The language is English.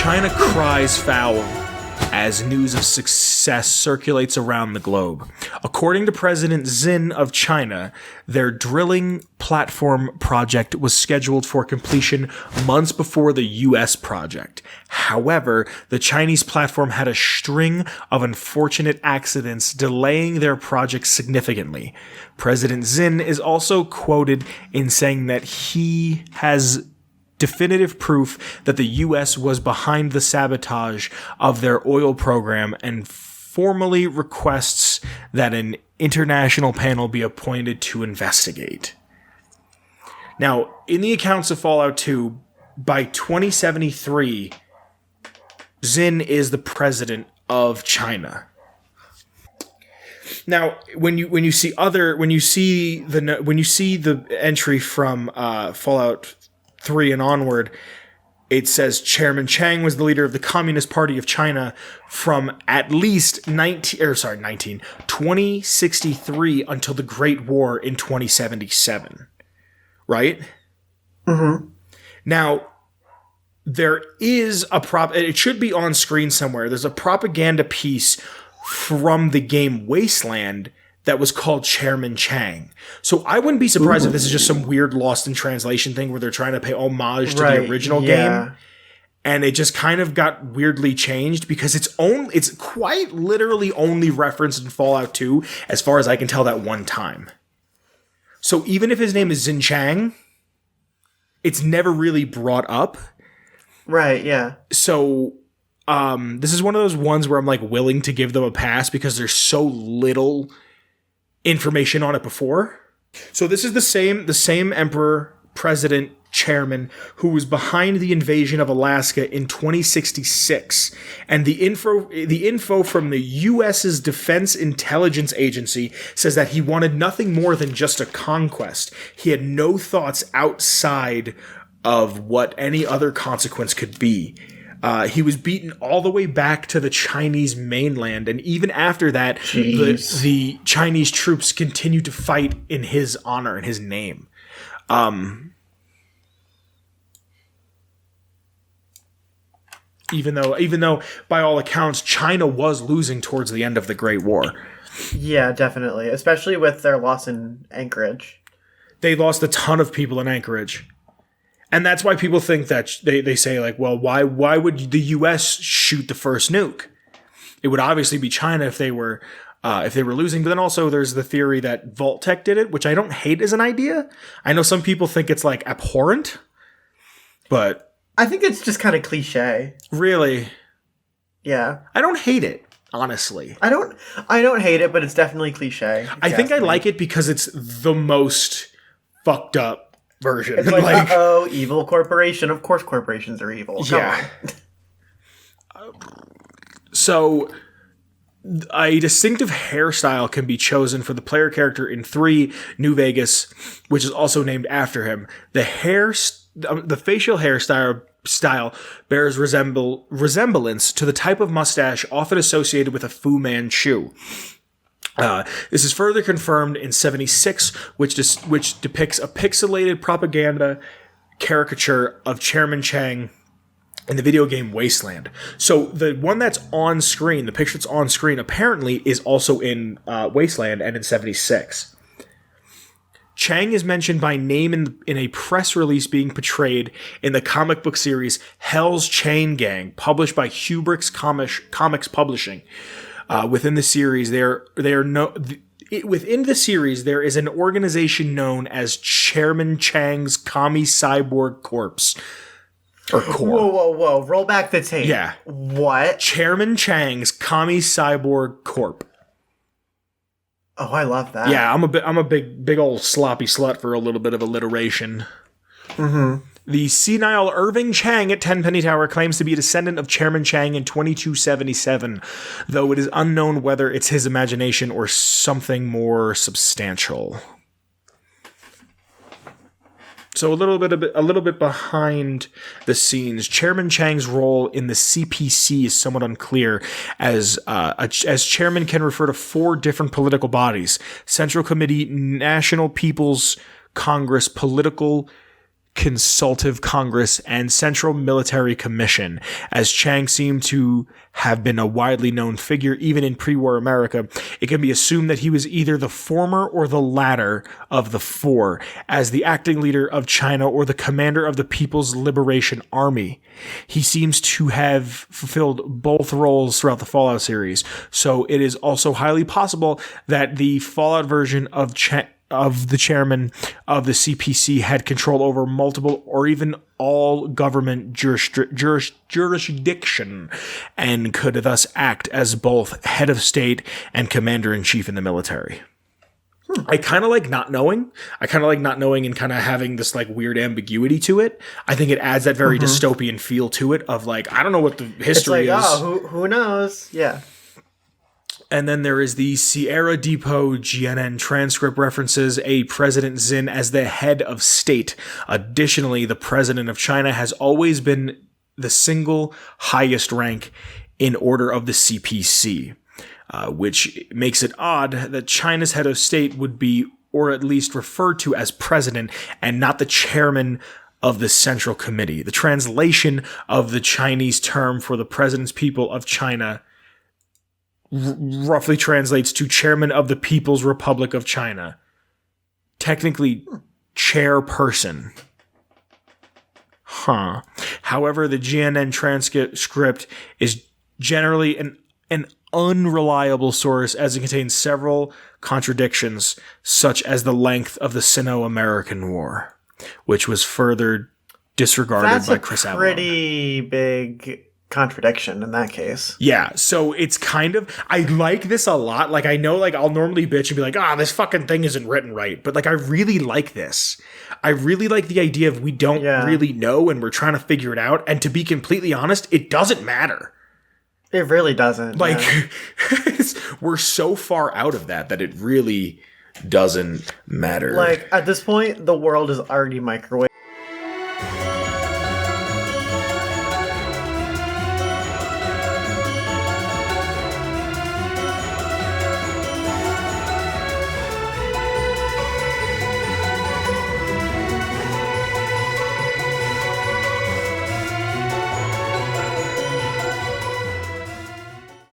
China cries foul as news of success circulates around the globe. According to President Xin of China, their drilling platform project was scheduled for completion months before the U.S. project. However, the Chinese platform had a string of unfortunate accidents, delaying their project significantly. President Xin is also quoted in saying that he has definitive proof that the U.S. was behind the sabotage of their oil program and formally requests that an international panel be appointed to investigate. Now, in the accounts of Fallout 2, by 2073, Xin is the president of China. Now, when you see the entry from Fallout 3 and onward, it says Chairman Cheng was the leader of the Communist Party of China from at least 2063 until the Great War in 2077. Right? Mm-hmm. Now, there is it should be on screen somewhere. There's a propaganda piece from the game Wasteland that was called Chairman Chang. So I wouldn't be surprised if this is just some weird lost in translation thing where they're trying to pay homage to the original game. And it just kind of got weirdly changed because it's quite literally only referenced in Fallout 2, as far as I can tell, that one time. So even if his name is Xin Chang, it's never really brought up. Right, yeah. So this is one of those ones where I'm like willing to give them a pass because there's so little information on it before. So this is the same emperor, president, chairman who was behind the invasion of Alaska in 2066, and the info from the US's Defense Intelligence Agency says that he wanted nothing more than just a conquest. He had no thoughts outside of what any other consequence could be. He was beaten all the way back to the Chinese mainland, and even after that, the Chinese troops continued to fight in his honor and his name. Even though by all accounts China was losing towards the end of the Great War. Yeah, definitely, especially with their loss in Anchorage. They lost a ton of people in Anchorage. And that's why people think that they say, like, well, why would the U.S. shoot the first nuke? It would obviously be China if they were losing. But then also there's the theory that Vault-Tec did it, which I don't hate as an idea. I know some people think it's like abhorrent, but I think it's just kind of cliche. Really? Yeah. I don't hate it, honestly. I don't hate it, but it's definitely cliche. I think I like it because it's the most fucked up version. It's like, evil corporation. Of course corporations are evil. Come on. So, a distinctive hairstyle can be chosen for the player character in 3 New Vegas, which is also named after him. The facial hairstyle bears resemblance to the type of mustache often associated with a Fu Manchu. This is further confirmed in 76, which depicts a pixelated propaganda caricature of Chairman Chang in the video game Wasteland. So the one that's on screen, the picture that's on screen, apparently is also in Wasteland and in 76. Chang is mentioned by name in a press release being portrayed in the comic book series Hell's Chain Gang, published by Hubrix Comics Publishing. Within the series, within the series, there is an organization known as Chairman Chang's Commie Cyborg Corps. Or Corps. Whoa. Roll back the tape. Yeah. What? Chairman Chang's Commie Cyborg Corp. Oh, I love that. Yeah, I'm a big old sloppy slut for a little bit of alliteration. Mm-hmm. The senile Irving Chang at Tenpenny Tower claims to be a descendant of Chairman Chang in 2277, though it is unknown whether it's his imagination or something more substantial. So a little bit behind the scenes, Chairman Chang's role in the CPC is somewhat unclear, as chairman can refer to 4 different political bodies: Central Committee, National People's Congress, Political Consultative Congress and Central Military Commission. As Cheng seemed to have been a widely known figure even in pre-war America, it can be assumed that he was either the former or the latter of the four, as the acting leader of China or the commander of the People's Liberation Army. He seems to have fulfilled both roles throughout the Fallout series, so it is also highly possible that the Fallout version of the chairman of the CPC had control over multiple or even all government jurisdiction and could thus act as both head of state and commander-in-chief in the military. I kind of like not knowing. I kind of like not knowing and kind of having this like weird ambiguity to it. I think it adds that very dystopian feel to it of like, I don't know what the history is. Oh, who knows? Yeah. And then there is the Sierra Depot GNN transcript references a President Xin as the head of state. Additionally, the president of China has always been the single highest rank in order of the CPC, which makes it odd that China's head of state would be, or at least referred to as president, and not the chairman of the Central Committee. The translation of the Chinese term for the President's People of China roughly translates to Chairman of the People's Republic of China. Technically, chairperson. However, the GNN transcript is generally an unreliable source as it contains several contradictions, such as the length of the Sino-American War, which was further disregarded by Chris Avalon. That's a pretty big contradiction in that case. Yeah, so it's kind of, I like this a lot. Like, I know, like, I'll normally bitch and be like, this fucking thing isn't written right, but like, I really like this. I really like the idea of we don't really know and we're trying to figure it out, and to be completely honest, it doesn't matter. It really doesn't. Like, we're so far out of that it really doesn't matter. Like, at this point, the world is already microwaved.